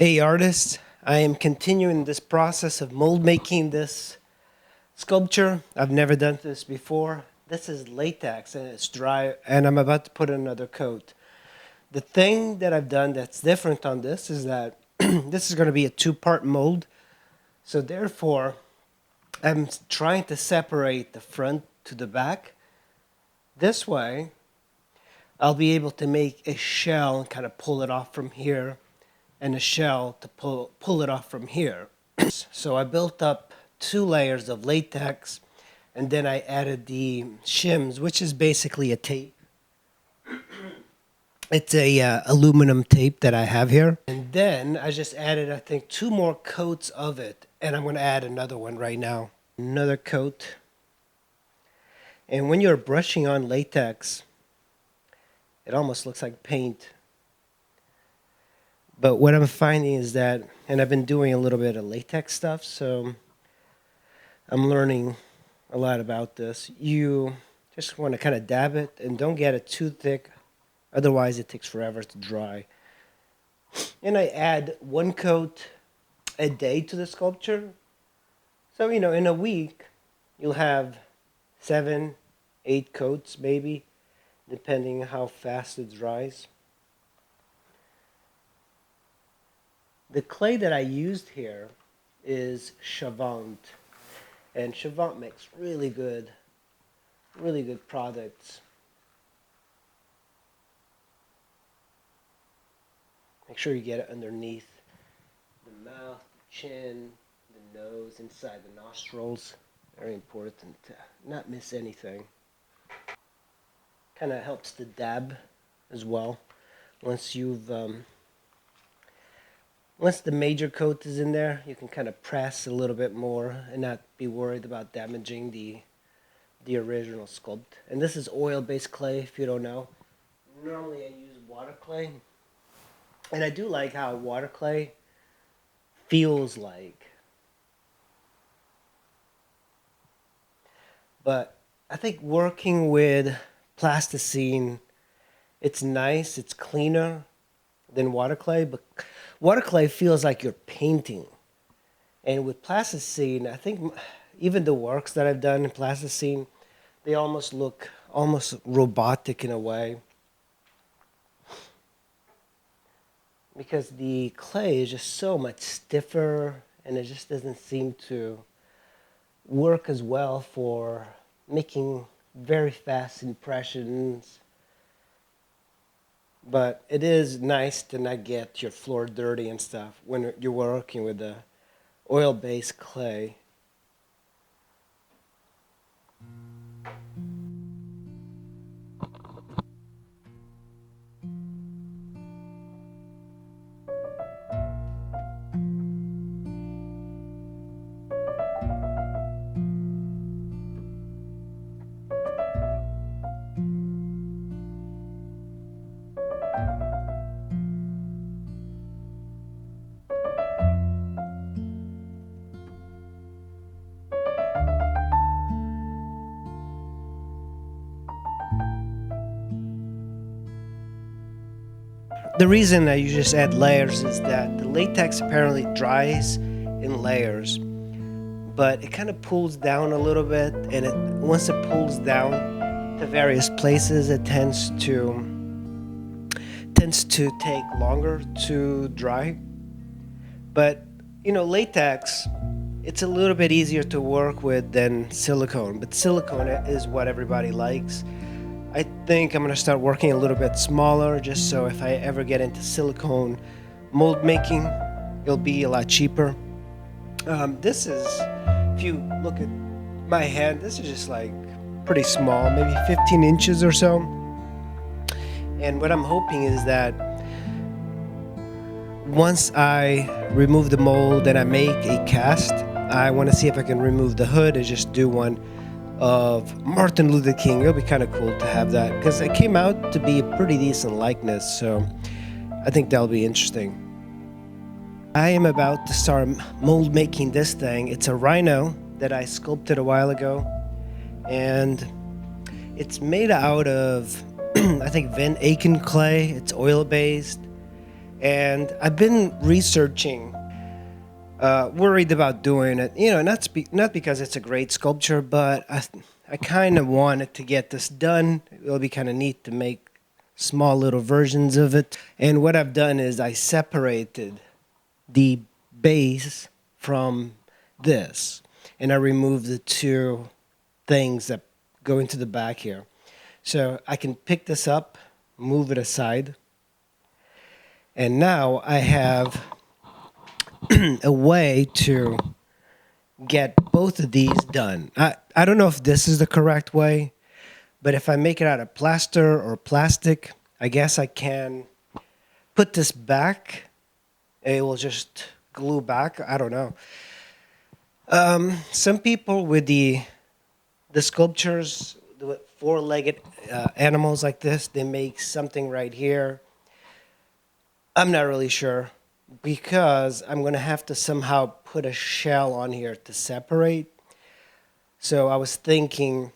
Hey artists, I am continuing this process of mold making this sculpture. I've never done this before. This is latex and it's dry and I'm about to put another coat. The thing that I've done that's different on this is that this is going to be a two-part mold. So therefore, I'm trying to separate the front to the back. This way, I'll be able to make a shell and kind of pull it off from here and a shell to pull it off from here. So I built up 2 layers of latex, and then I added the shims, which is basically a tape. It's a aluminum tape that I have here. And then I just added, I think, 2 more coats of it, and I'm going to add another one right now. Another coat. And when you're brushing on latex, it almost looks like paint. But what I'm finding is that, and I've been doing a little bit of latex stuff, so I'm learning a lot about this. You just want to kind of dab it and don't get it too thick, otherwise it takes forever to dry. And I add 1 coat a day to the sculpture. So, in a week, you'll have 7, 8 coats maybe, depending on how fast it dries. The clay that I used here is Chavant, and Chavant makes really good products. Make sure you get it underneath the mouth, the chin, the nose, inside the nostrils. Very important to not miss anything. Kind of helps to dab as well. Once the major coat is in there, you can kind of press a little bit more and not be worried about damaging the original sculpt. And this is oil-based clay, if you don't know. Normally I use water clay. And I do like how water clay feels like. But I think working with plasticine, it's nice, it's cleaner than water clay, but water clay feels like you're painting. And with plasticine, I think even the works that I've done in plasticine, they almost look almost robotic in a way. Because the clay is just so much stiffer and it just doesn't seem to work as well for making very fast impressions. But it is nice to not get your floor dirty and stuff when you're working with the oil-based clay. The reason that you just add layers is that the latex apparently dries in layers, but it kind of pulls down a little bit, and once it pulls down to various places, it tends to take longer to dry. But latex, it's a little bit easier to work with than silicone, but silicone is what everybody likes. I think I'm going to start working a little bit smaller just so if I ever get into silicone mold making, it'll be a lot cheaper. This is, if you look at my hand, this is just like pretty small, maybe 15 inches or so. And what I'm hoping is that once I remove the mold and I make a cast, I want to see if I can remove the hood and just do one of Martin Luther King. It'll be kind of cool to have that because it came out to be a pretty decent likeness, so I think that'll be interesting. I am about to start mold making this thing. It's a rhino that I sculpted a while ago, and it's made out of I think Van Aken clay. It's oil based, And I've been researching, worried about doing it, not because it's a great sculpture, but I kind of wanted to get this done. It'll be kind of neat to make small little versions of it. And what I've done is I separated the base from this, and I removed the two things that go into the back here. So I can pick this up, move it aside, and now I have a way to get both of these done. I don't know if this is the correct way, but if I make it out of plaster or plastic, I guess I can put this back. It will just glue back. I don't know. Some people with the sculptures, the four-legged animals like this, they make something right here. I'm not really sure, because I'm going to have to somehow put a shell on here to separate. So I was thinking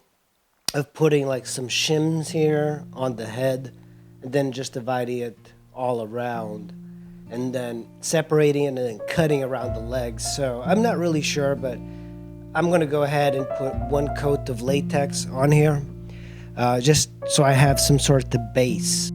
of putting like some shims here on the head, and then just dividing it all around, and then separating it and then cutting around the legs. So I'm not really sure, but I'm going to go ahead and put one coat of latex on here, just so I have some sort of base.